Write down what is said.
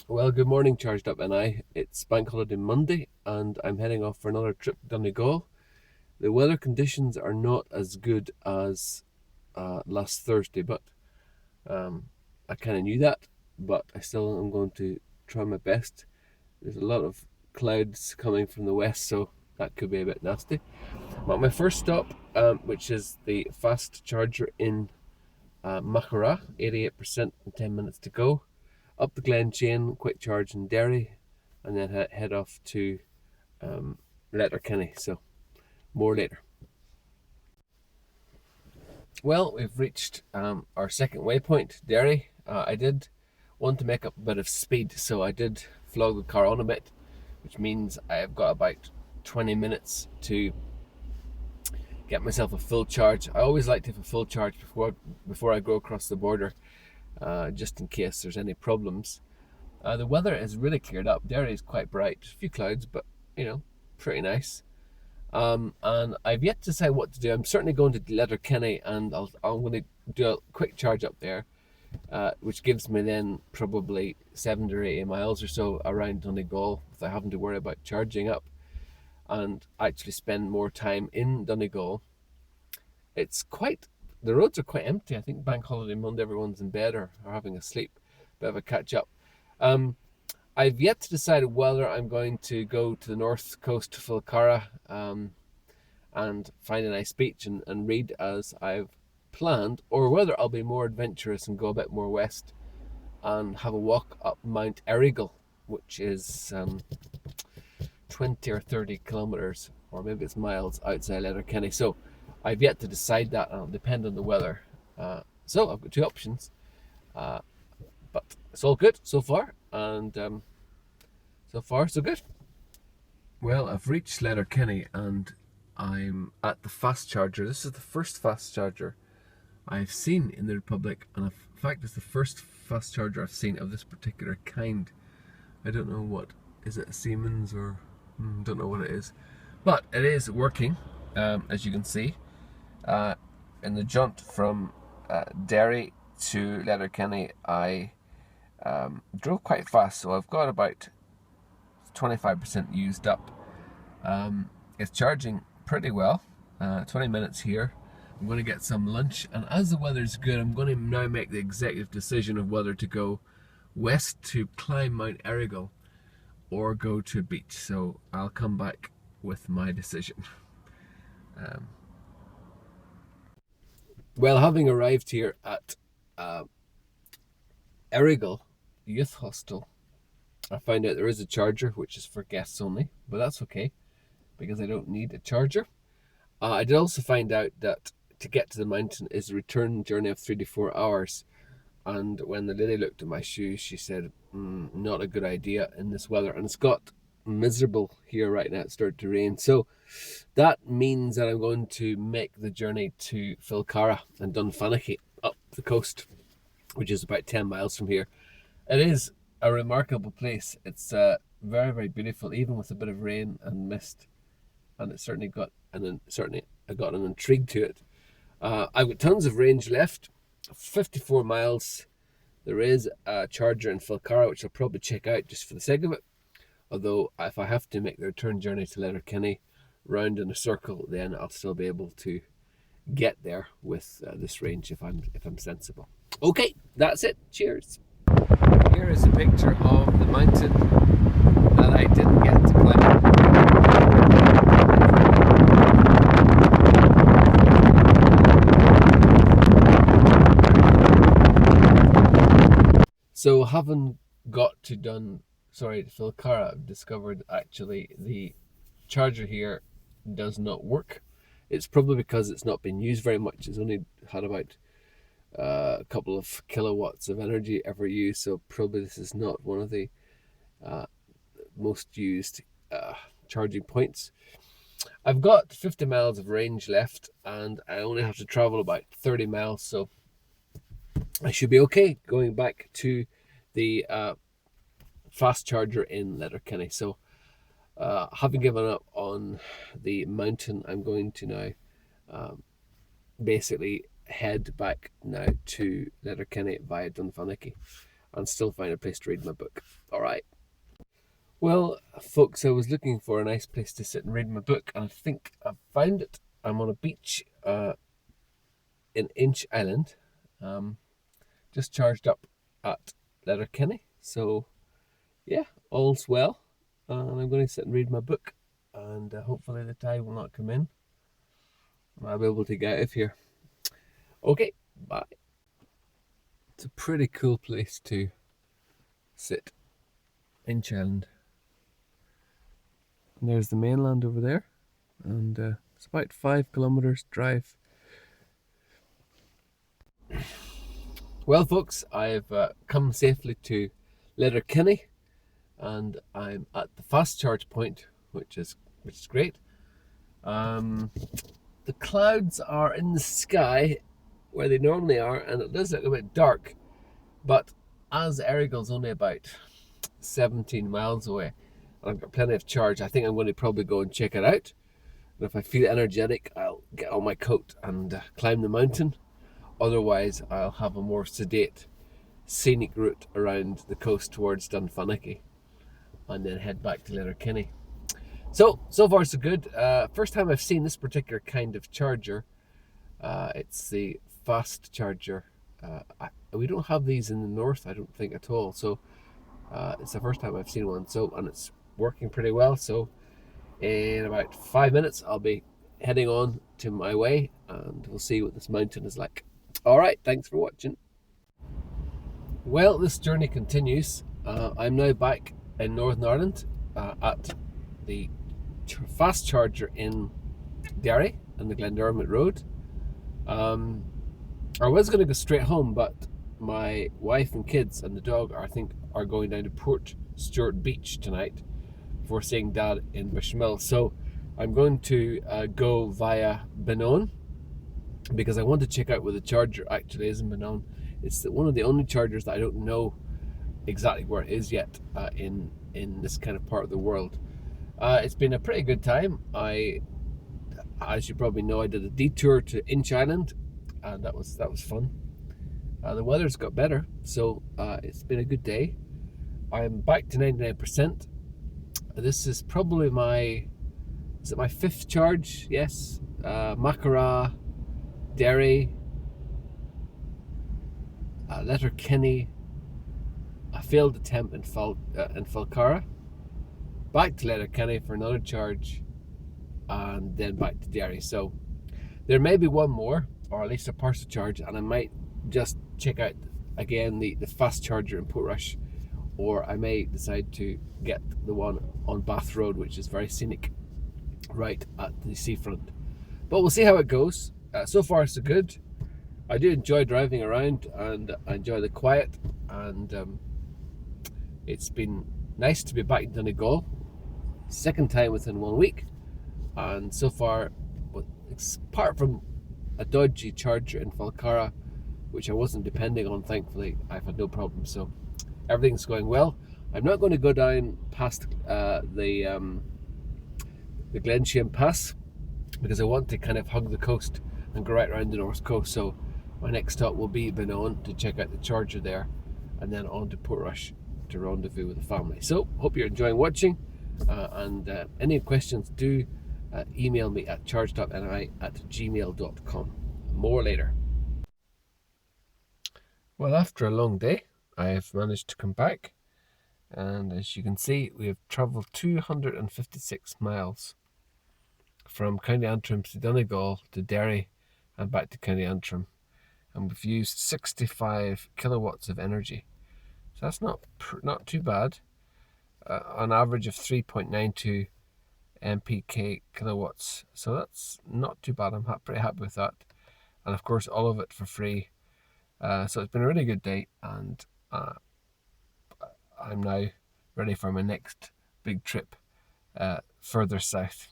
Well, good morning, Charged Up and It's Bank Holiday Monday, and I'm heading off for another trip to Donegal. The weather conditions are not as good as last Thursday, but um, I kind of knew that. But I still am going to try my best. There's a lot of clouds coming from the west, so that could be a bit nasty. But my first stop, which is the fast charger in Falcarragh, 88% in 10 minutes to go. Up the Glen Chain, quick charge in Derry, and then head off to um, Letterkenney. So more later. Well, we've reached our second waypoint, Derry. I did want to make up a bit of speed, so I did flog the car on a bit, which means I've got about 20 minutes to get myself a full charge. I always like to have a full charge before I go across the border, just in case there's any problems. The weather has really cleared up. Derry is quite bright, a few clouds, but pretty nice. And I've yet to decide what to do. I'm certainly going to Letterkenney, and I'm going to do a quick charge up there, which gives me then probably 70 or 80 miles or so around Donegal without having to worry about charging up and actually spend more time in Donegal. The roads are quite empty. I think Bank Holiday Monday, everyone's in bed or having a sleep, bit of a catch up. Um, I've yet to decide whether I'm going to go to the north coast to Falcarragh and find a nice beach and read as I've planned, or whether I'll be more adventurous and go a bit more west and have a walk up Mount Errigal, which is 20 or 30 kilometres, or maybe it's miles outside Letterkenney. So I've yet to decide that. It'll depend on the weather. So I've got two options, but it's all good so far, and so far so good. Well, I've reached Letterkenney and I'm at the fast charger. This is the first fast charger I've seen in the Republic, and in fact it's the first fast charger I've seen of this particular kind. I don't know what, is it a Siemens or don't know what it is, but it is working, as you can see, in the jaunt from Derry to Letterkenney. I drove quite fast, so I've got about 25% used up. It's charging pretty well. 20 minutes here. I'm going to get some lunch, and as the weather's good, I'm going to now make the executive decision of whether to go west to climb Mount Errigal or go to a beach. So I'll come back with my decision. Well, having arrived here at Errigal Youth Hostel, I found out there is a charger, which is for guests only, but that's okay because I don't need a charger. I did also find out that to get to the mountain is a return journey of 3 to 4 hours. And when the lady looked at my shoes, she said, not a good idea in this weather. And it's got miserable here right now. It started to rain. So that means that I'm going to make the journey to Falcarragh and Dunfanaghy up the coast, which is about 10 miles from here. It is a remarkable place. It's very, very beautiful, even with a bit of rain and mist. And it certainly got an intrigue to it. I've got tons of range left, 54 miles. There is a charger in Falcarragh, which I'll probably check out just for the sake of it. Although if I have to make the return journey to Letterkenney round in a circle, then I'll still be able to get there with this range if I'm sensible. Okay, that's it. Cheers. Here is a picture of the mountain that I didn't get to climb. So having got to Falcarragh, I've discovered actually the charger here does not work. It's probably because it's not been used very much. It's only had about a couple of kilowatts of energy ever used, so probably this is not one of the most used charging points. I've got 50 miles of range left, and I only have to travel about 30 miles, so I should be okay going back to the fast charger in Letterkenney. So having given up on the mountain, I'm going to now basically head back now to Letterkenney via Dunfanaghy. and still find a place to read my book. All right. Well, folks, I was looking for a nice place to sit and read my book, and I think I've found it. I'm on a beach in Inch Island, just charged up at Letterkenney. So, yeah, all's well. And I'm going to sit and read my book, and hopefully the tide will not come in. I'll be able to get out of here. Okay, bye. It's a pretty cool place to sit, Inch Island. And there's the mainland over there, and it's about 5 kilometers drive. Well, folks, I've come safely to Letterkenney, and I'm at the fast charge point, which is great. The clouds are in the sky where they normally are, and it does look a bit dark, but as Errigal's only about 17 miles away, and I've got plenty of charge, I think I'm going to probably go and check it out. And if I feel energetic, I'll get on my coat and climb the mountain. Otherwise, I'll have a more sedate, scenic route around the coast towards Dunfanaghy, and then head back to Letterkenney. So far so good. First time I've seen this particular kind of charger. It's the fast charger. We don't have these in the north, I don't think, at all. So it's the first time I've seen one. And it's working pretty well. So in about 5 minutes, I'll be heading on to my way, and we'll see what this mountain is like. All right, thanks for watching. Well, this journey continues. I'm now back in Northern Ireland at the fast charger in Derry on the Glendurmit Road. I was going to go straight home, but my wife and kids and the dog are going down to Port Stewart Beach tonight before seeing Dad in Bushmill. So I'm going to go via Benone, because I want to check out where the charger actually is in Benone. It's one of the only chargers that I don't know exactly where it is yet in this kind of part of the world. It's been a pretty good time. As you probably know, I did a detour to Inch Island, and that was fun. The weather's got better, so it's been a good day. I'm back to 99%. This is probably my 5th charge? Yes. Falcarragh, Derry, Letterkenney, a failed attempt in Falcarragh, back to Letterkenney for another charge, and then back to Derry. So there may be one more, or at least a partial charge, and I might just check out again the fast charger in Portrush, or I may decide to get the one on Bath Road, which is very scenic, right at the seafront. But we'll see how it goes. So far so good. I do enjoy driving around, and I enjoy the quiet, and it's been nice to be back in Donegal. Second time within 1 week, and so far, apart from a dodgy charger in Falcarragh, which I wasn't depending on, thankfully, I've had no problem. So everything's going well. I'm not going to go down past the Glensham Pass, because I want to kind of hug the coast and go right around the north coast. So my next stop will be Benone to check out the charger there, and then on to Portrush to rendezvous with the family. So hope you're enjoying watching, and any questions, do email me at charge.ni@gmail.com. More later. Well, after a long day, I have managed to come back, and as you can see, we have travelled 256 miles from County Antrim to Donegal to Derry and back to County Antrim, and we've used 65 kilowatts of energy. So that's not too bad. On average of 3.92 mpk kilowatts. So that's not too bad. I'm pretty happy with that. And of course, all of it for free. So it's been a really good day, and I'm now ready for my next big trip further south.